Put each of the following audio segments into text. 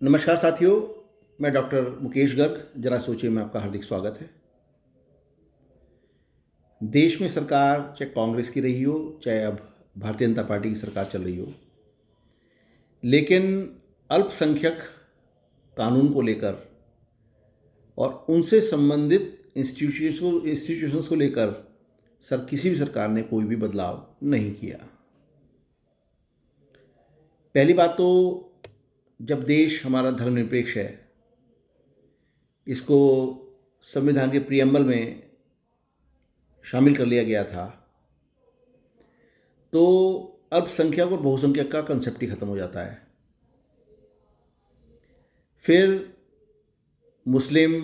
नमस्कार साथियों, मैं डॉक्टर मुकेश गर्ग। जरा सोचिए में आपका हार्दिक स्वागत है। देश में सरकार चाहे कांग्रेस की रही हो, चाहे अब भारतीय जनता पार्टी की सरकार चल रही हो, लेकिन अल्पसंख्यक कानून को लेकर और उनसे संबंधित इंस्टीट्यूशंस को लेकर किसी भी सरकार ने कोई भी बदलाव नहीं किया। पहली बात तो, जब देश हमारा धर्मनिरपेक्ष है, इसको संविधान के प्रियम्बल में शामिल कर लिया गया था, तो अल्पसंख्यक और बहुसंख्यक का कंसेप्ट ही खत्म हो जाता है। फिर मुस्लिम,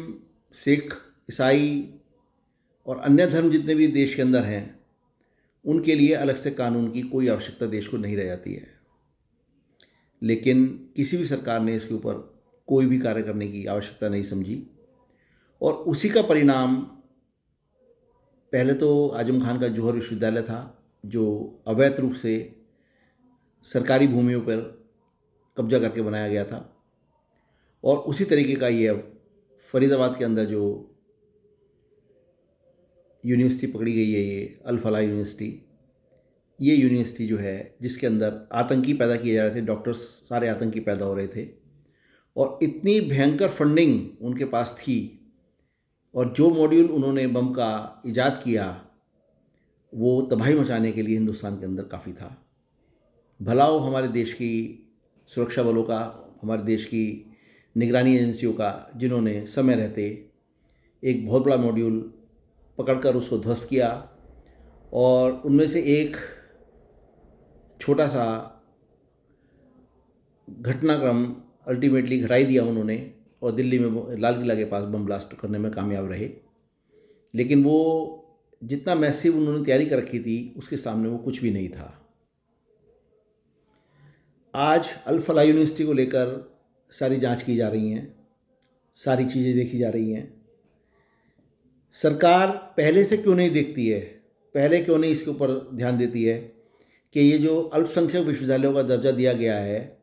सिख, ईसाई और अन्य धर्म जितने भी देश के अंदर हैं, उनके लिए अलग से कानून की कोई आवश्यकता देश को नहीं रह जाती है। लेकिन किसी भी सरकार ने इसके ऊपर कोई भी कार्य करने की आवश्यकता नहीं समझी, और उसी का परिणाम पहले तो आजम खान का जौहर विश्वविद्यालय था, जो अवैध रूप से सरकारी भूमियों पर कब्जा करके बनाया गया था, और उसी तरीके का ये अब फरीदाबाद के अंदर जो यूनिवर्सिटी पकड़ी गई है, ये अल फलाह यूनिवर्सिटी, ये यूनिवर्सिटी जो है जिसके अंदर आतंकी पैदा किए जा रहे थे, डॉक्टर्स सारे आतंकी पैदा हो रहे थे, और इतनी भयंकर फंडिंग उनके पास थी, और जो मॉड्यूल उन्होंने बम का इजाद किया वो तबाही मचाने के लिए हिंदुस्तान के अंदर काफ़ी था। भला हो हमारे देश की सुरक्षा बलों का, हमारे देश की निगरानी एजेंसियों का, जिन्होंने समय रहते एक बहुत बड़ा मॉड्यूल पकड़कर उसको ध्वस्त किया, और उनमें से एक छोटा सा घटनाक्रम अल्टीमेटली घटाई दिया उन्होंने, और दिल्ली में लाल किला के पास बम ब्लास्ट करने में कामयाब रहे। लेकिन वो जितना मैसिव उन्होंने तैयारी कर रखी थी, उसके सामने वो कुछ भी नहीं था। आज अल फलाह यूनिवर्सिटी को लेकर सारी जांच की जा रही हैं, सारी चीज़ें देखी जा रही हैं। सरकार पहले से क्यों नहीं देखती है, पहले क्यों नहीं इसके ऊपर ध्यान देती है कि ये जो अल्पसंख्यक विश्वविद्यालयों का दर्जा दिया गया है,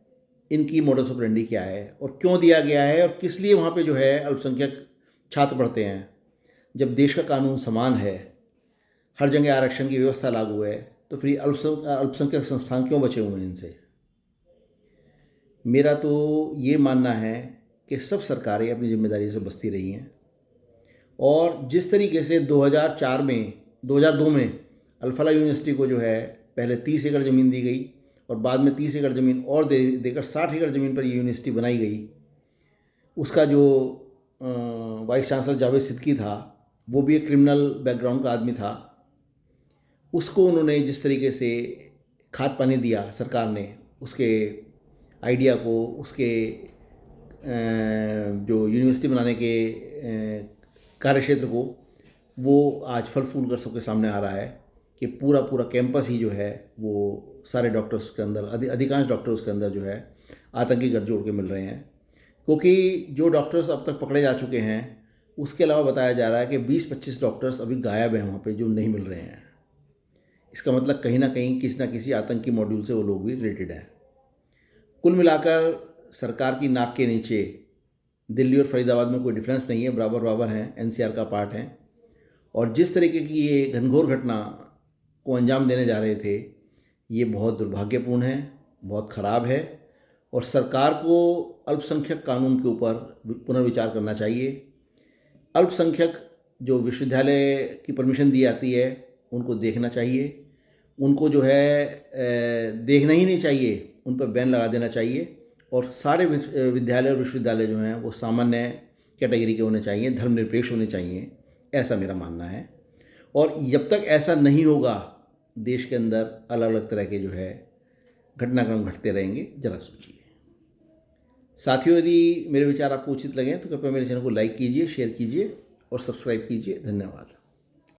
इनकी मोडस ऑपरेंडी क्या है और क्यों दिया गया है, और किस लिए वहाँ पे जो है अल्पसंख्यक छात्र पढ़ते हैं। जब देश का कानून समान है, हर जगह आरक्षण की व्यवस्था लागू है, तो फिर अल्पसंख्यक संस्थान क्यों बचे हुए हैं इनसे। मेरा तो ये मानना है कि सब सरकारें अपनी जिम्मेदारी से बचती रही हैं, और जिस तरीके से 2002 में अल फलाह यूनिवर्सिटी को जो है पहले 30 एकड़ ज़मीन दी गई, और बाद में 30 एकड़ ज़मीन और देकर 60 एकड़ ज़मीन पर ये यूनिवर्सिटी बनाई गई। उसका जो वाइस चांसलर जावेद सिद्दीकी था, वो भी एक क्रिमिनल बैकग्राउंड का आदमी था। उसको उन्होंने जिस तरीके से खाद पानी दिया सरकार ने, उसके आइडिया को, उसके जो यूनिवर्सिटी बनाने के कार्यक्षेत्र को, वो आज फल फूल कर सबके सामने आ रहा है कि पूरा पूरा कैंपस ही जो है वो सारे डॉक्टर्स के अंदर, अधिकांश डॉक्टर्स के अंदर जो है आतंकी गठजोड़ के मिल रहे हैं। क्योंकि जो डॉक्टर्स अब तक पकड़े जा चुके हैं, उसके अलावा बताया जा रहा है कि 20-25 डॉक्टर्स अभी गायब हैं वहाँ पे, जो नहीं मिल रहे हैं। इसका मतलब कहीं ना कहीं किसी ना किसी आतंकी मॉड्यूल से वो लोग भी रिलेटेड हैं। कुल मिलाकर सरकार की नाक के नीचे दिल्ली और फरीदाबाद में कोई डिफरेंस नहीं है, बराबर बराबर हैं, एनसीआर का पार्ट हैं। और जिस तरीके की ये घनघोर घटना को अंजाम देने जा रहे थे, ये बहुत दुर्भाग्यपूर्ण है, बहुत ख़राब है, और सरकार को अल्पसंख्यक कानून के ऊपर पुनर्विचार करना चाहिए। अल्पसंख्यक जो विश्वविद्यालय की परमिशन दी जाती है, उनको देखना चाहिए, उनको जो है देखना ही नहीं चाहिए, उन पर बैन लगा देना चाहिए, और सारे विद्यालय और विश्वविद्यालय जो हैं वो सामान्य कैटेगरी के होने चाहिए, धर्मनिरपेक्ष होने चाहिए, ऐसा मेरा मानना है। और जब तक ऐसा नहीं होगा, देश के अंदर अलग अलग तरह के जो है घटनाक्रम घटते रहेंगे। जरा सोचिए साथियों, यदि मेरे विचार आपको उचित लगें तो कृपया मेरे चैनल को लाइक कीजिए, शेयर कीजिए और सब्सक्राइब कीजिए। धन्यवाद।